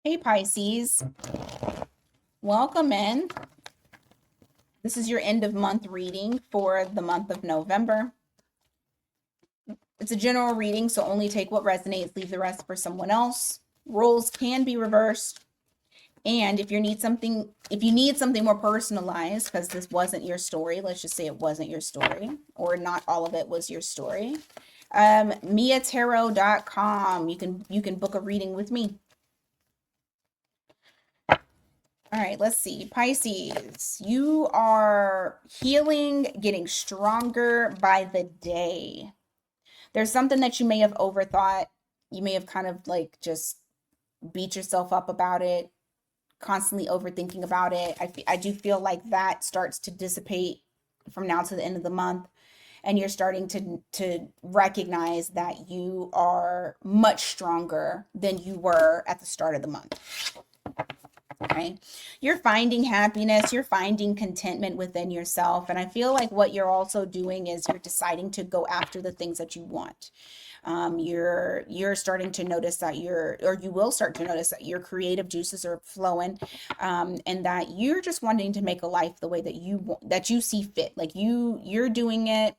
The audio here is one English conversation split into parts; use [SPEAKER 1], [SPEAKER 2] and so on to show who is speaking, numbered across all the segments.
[SPEAKER 1] Hey Pisces, welcome in. This is your end of month reading for the month of November. It's a general reading, so only take what resonates, leave the rest for someone else. Roles can be reversed. And if you need something more personalized, because this wasn't your story, let's just say it wasn't your story, or not all of it was your story. miatarot.com. You can book a reading with me. All right, let's see. Pisces, you are healing, getting stronger by the day. There's something that you may have overthought. You may have kind of like just beat yourself up about it, constantly overthinking about it. I do feel like that starts to dissipate from now to the end of the month. And you're starting to recognize that you are much stronger than you were at the start of the month. Okay. You're finding happiness, you're finding contentment within yourself. And I feel like what you're also doing is you're deciding to go after the things that you want. You're starting to notice that you will start to notice that your creative juices are flowing, and that you're just wanting to make a life the way that you see fit. Like you're doing it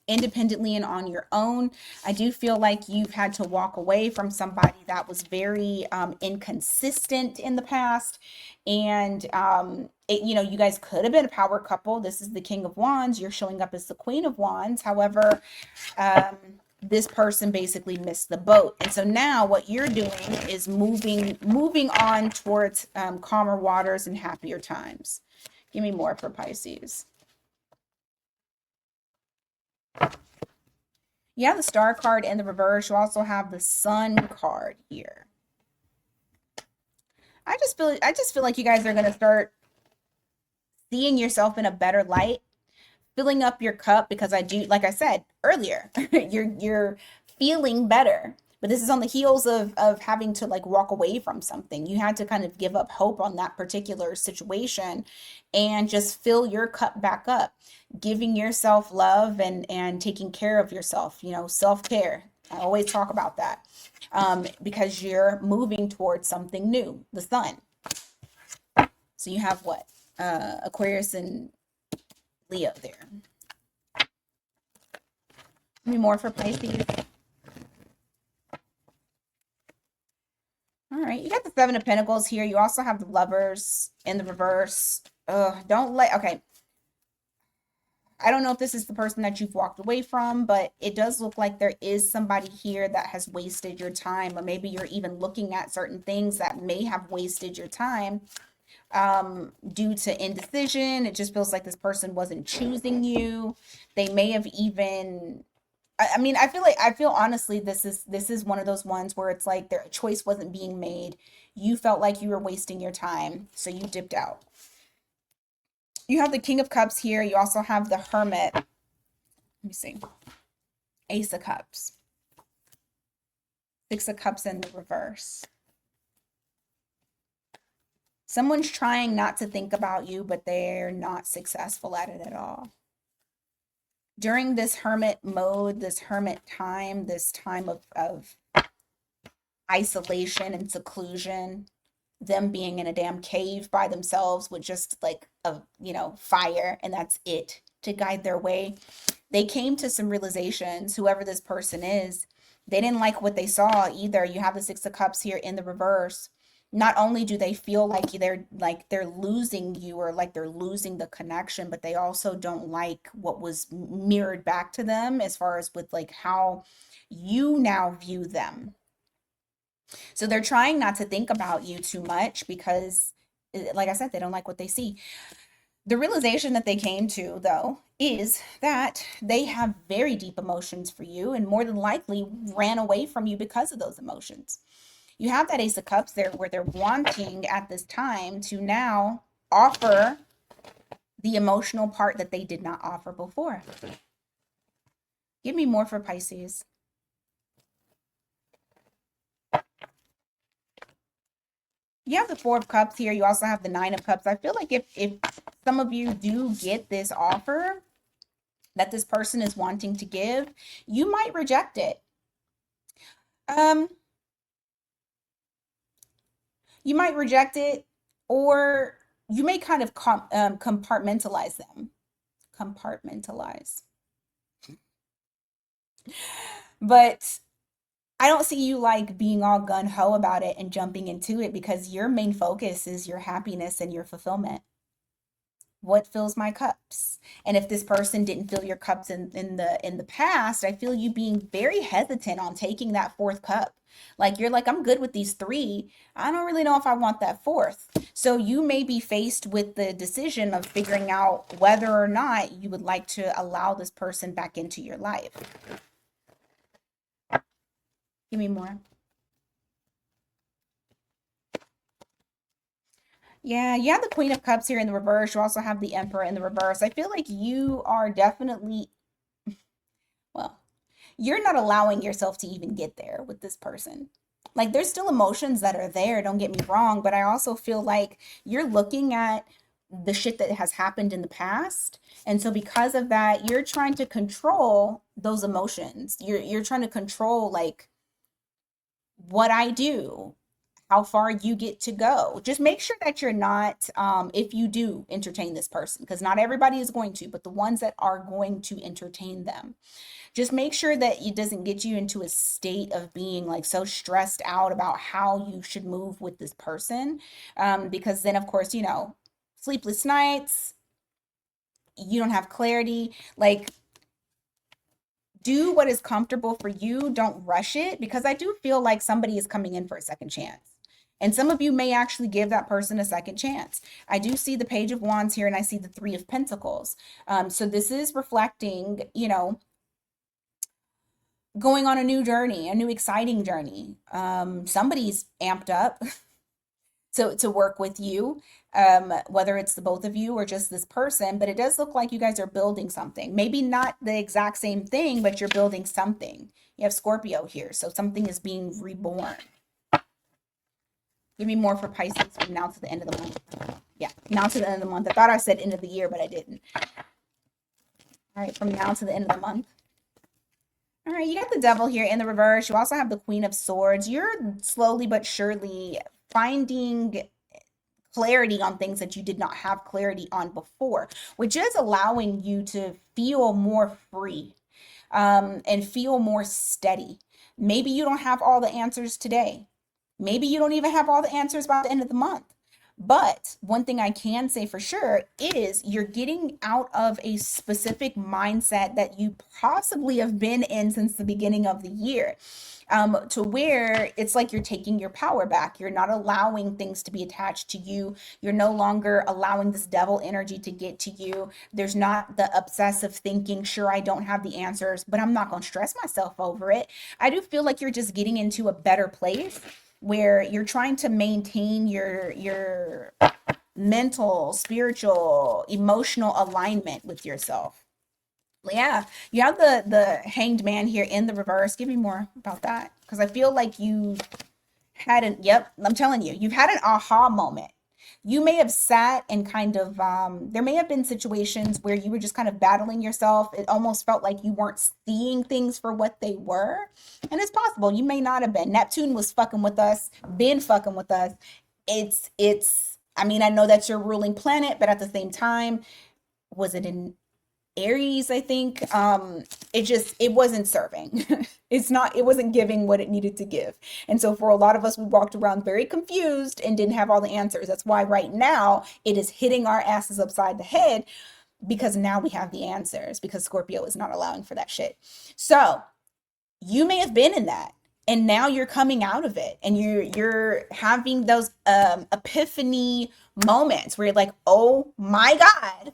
[SPEAKER 1] independently and on your own. I do feel like you've had to walk away from somebody that was very inconsistent in the past. And you guys could have been a power couple. This is the King of Wands. You're showing up as the Queen of Wands. However, um, this person basically missed the boat. And so now what you're doing is moving on towards calmer waters and happier times. Give me more for Pisces. You have the Star card in the reverse. You also have the Sun card here. I just feel like you guys are gonna start seeing yourself in a better light, filling up your cup, because I do, like I said earlier, you're feeling better. But this is on the heels of having to like walk away from something. You had to kind of give up hope on that particular situation and just fill your cup back up, giving yourself love and taking care of yourself, self-care. I always talk about that. Because you're moving towards something new, the sun. So you have what? Aquarius and Leo there. Give me more for Pisces. All right, you got the Seven of Pentacles here. You also have the Lovers in the reverse. Okay. I don't know if this is the person that you've walked away from, but it does look like there is somebody here that has wasted your time, or maybe you're even looking at certain things that may have wasted your time due to indecision. It just feels like this person wasn't choosing you. They may have even I mean, I feel honestly this is one of those ones where it's like their choice wasn't being made. You felt like you were wasting your time, so you dipped out. You have the King of Cups here. You also have the Hermit. Let me see. Ace of Cups. Six of Cups in the reverse. Someone's trying not to think about you, but they're not successful at it at all. During this hermit mode, this hermit time, this time of isolation and seclusion, them being in a damn cave by themselves with just like a fire, and that's it to guide their way, they came to some realizations. Whoever this person is, they didn't like what they saw either. You have the Six of Cups here in the reverse. Not only do they feel like they're losing you, or like they're losing the connection, but they also don't like what was mirrored back to them as far as with like how you now view them. So they're trying not to think about you too much because, like I said, they don't like what they see. The realization that they came to, though, is that they have very deep emotions for you and more than likely ran away from you because of those emotions. You have that Ace of Cups there where they're wanting at this time to now offer the emotional part that they did not offer before. Give me more for Pisces. You have the Four of Cups here. You also have the Nine of Cups. I feel like if some of you do get this offer that this person is wanting to give, you might reject it. You might reject it, or you may kind of compartmentalize them. Compartmentalize. But I don't see you like being all gun ho about it and jumping into it because your main focus is your happiness and your fulfillment. What fills my cups? And if this person didn't fill your cups in the past, I feel you being very hesitant on taking that fourth cup. Like you're like, I'm good with these three. I don't really know if I want that fourth. So you may be faced with the decision of figuring out whether or not you would like to allow this person back into your life. Give me more. Yeah, you have the Queen of Cups here in the reverse. You also have the Emperor in the reverse. I feel like you are definitely, well, you're not allowing yourself to even get there with this person. Like there's still emotions that are there, don't get me wrong, but I also feel like you're looking at the shit that has happened in the past. And so because of that, you're trying to control those emotions. You're trying to control like what I do, how far you get to go. Just make sure that you're not, if you do entertain this person, because not everybody is going to, but the ones that are going to entertain them, just make sure that it doesn't get you into a state of being like so stressed out about how you should move with this person. Because then, of course, sleepless nights, you don't have clarity. Like, do what is comfortable for you. Don't rush it because I do feel like somebody is coming in for a second chance. And some of you may actually give that person a second chance. I do see the Page of Wands here and I see the Three of Pentacles. So this is reflecting, going on a new journey, a new exciting journey. Somebody's amped up to work with you, whether it's the both of you or just this person, but it does look like you guys are building something. Maybe not the exact same thing, but you're building something. You have Scorpio here, so something is being reborn. Give me more for Pisces from now to the end of the month. Yeah, now to the end of the month. I thought I said end of the year, but I didn't. All right, from now to the end of the month. All right, you got the Devil here in the reverse. You also have the Queen of Swords. You're slowly but surely finding clarity on things that you did not have clarity on before, which is allowing you to feel more free, and feel more steady. Maybe you don't have all the answers today. Maybe you don't even have all the answers by the end of the month. But one thing I can say for sure is you're getting out of a specific mindset that you possibly have been in since the beginning of the year, to where it's like you're taking your power back. You're not allowing things to be attached to you. You're no longer allowing this devil energy to get to you. There's not the obsessive thinking, sure, I don't have the answers, but I'm not going to stress myself over it. I do feel like you're just getting into a better place where you're trying to maintain your mental, spiritual, emotional alignment with yourself. Yeah, you have the Hanged Man here in the reverse. Give me more about that because I feel like you had an, yep, I'm telling you, you've had an aha moment. You may have sat and kind of, there may have been situations where you were just kind of battling yourself. It almost felt like you weren't seeing things for what they were. And it's possible you may not have been. Neptune was fucking with us, been fucking with us. I mean, I know that's your ruling planet, but at the same time, was it in Aries, I think. It wasn't serving. It wasn't giving what it needed to give. And so for a lot of us, we walked around very confused and didn't have all the answers. That's why right now it is hitting our asses upside the head because now we have the answers because Scorpio is not allowing for that shit. So you may have been in that. And now you're coming out of it and you're having those epiphany moments where you're like, oh my God,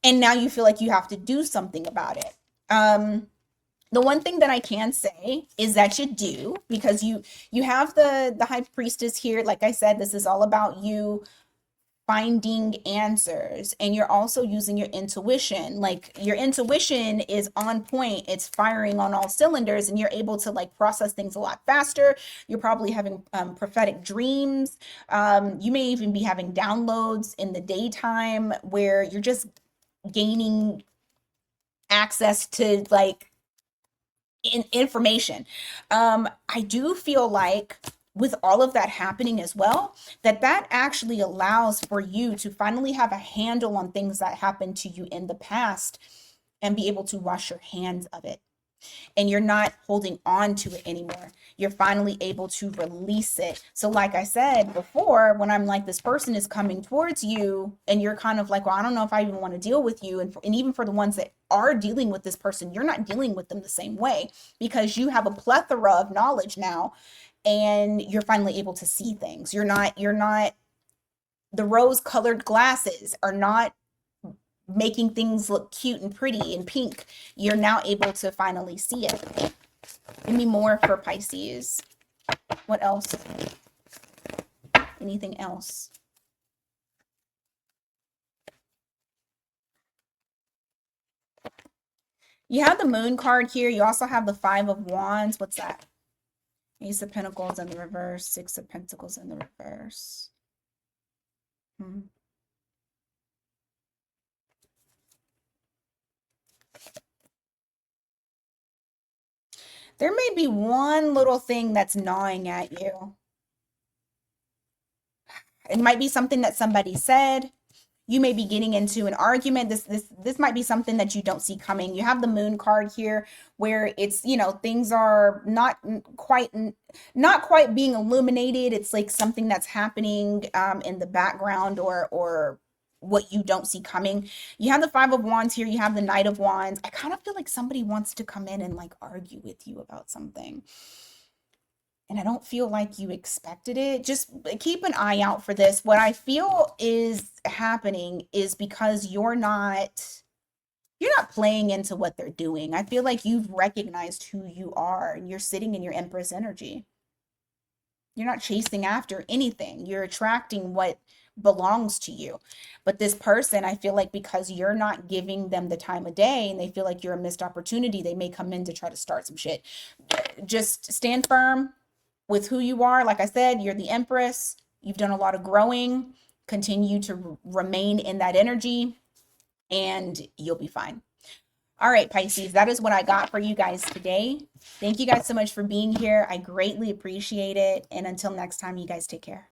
[SPEAKER 1] and now you feel like you have to do something about it. The one thing that I can say is that you do, because you have the High Priestess here. Like I said, this is all about you finding answers, and you're also using your intuition. Like your intuition is on point, it's firing on all cylinders, and you're able to like process things a lot faster. You're probably having prophetic dreams. You may even be having downloads in the daytime where you're just gaining access to like information. I do feel like with all of that happening as well, that actually allows for you to finally have a handle on things that happened to you in the past and be able to wash your hands of it, and you're not holding on to it anymore. You're finally able to release it. So, like I said before, when I'm like, this person is coming towards you, and you're kind of like, well, I don't know if I even want to deal with you. And even for the ones that are dealing with this person, you're not dealing with them the same way because you have a plethora of knowledge now, and you're finally able to see things. You're not, the rose colored glasses are not making things look cute and pretty and pink. You're now able to finally see it. Give me more for Pisces. What else? Anything else? You have the moon card here. You also have the 5 of Wands. What's that? Ace of Pentacles in the reverse. 6 of Pentacles in the reverse. There may be one little thing that's gnawing at you. It might be something that somebody said. You may be getting into an argument. This might be something that you don't see coming. You have the moon card here where it's, things are quite not quite being illuminated. It's like something that's happening in the background, or what you don't see coming. You have the 5 of Wands here. You have the Knight of Wands. I kind of feel like somebody wants to come in and like argue with you about something, and I don't feel like you expected it. Just keep an eye out for this. What I feel is happening is because you're not playing into what they're doing. I feel like you've recognized who you are, and you're sitting in your Empress energy. You're not chasing after anything. You're attracting what belongs to you. But this person, I feel like because you're not giving them the time of day, and they feel like you're a missed opportunity, they may come in to try to start some shit. Just stand firm with who you are. Like I said, you're the Empress. You've done a lot of growing. Continue to remain in that energy, and you'll be fine. All right, Pisces, that is what I got for you guys today. Thank you guys so much for being here. I greatly appreciate it. And until next time, you guys take care.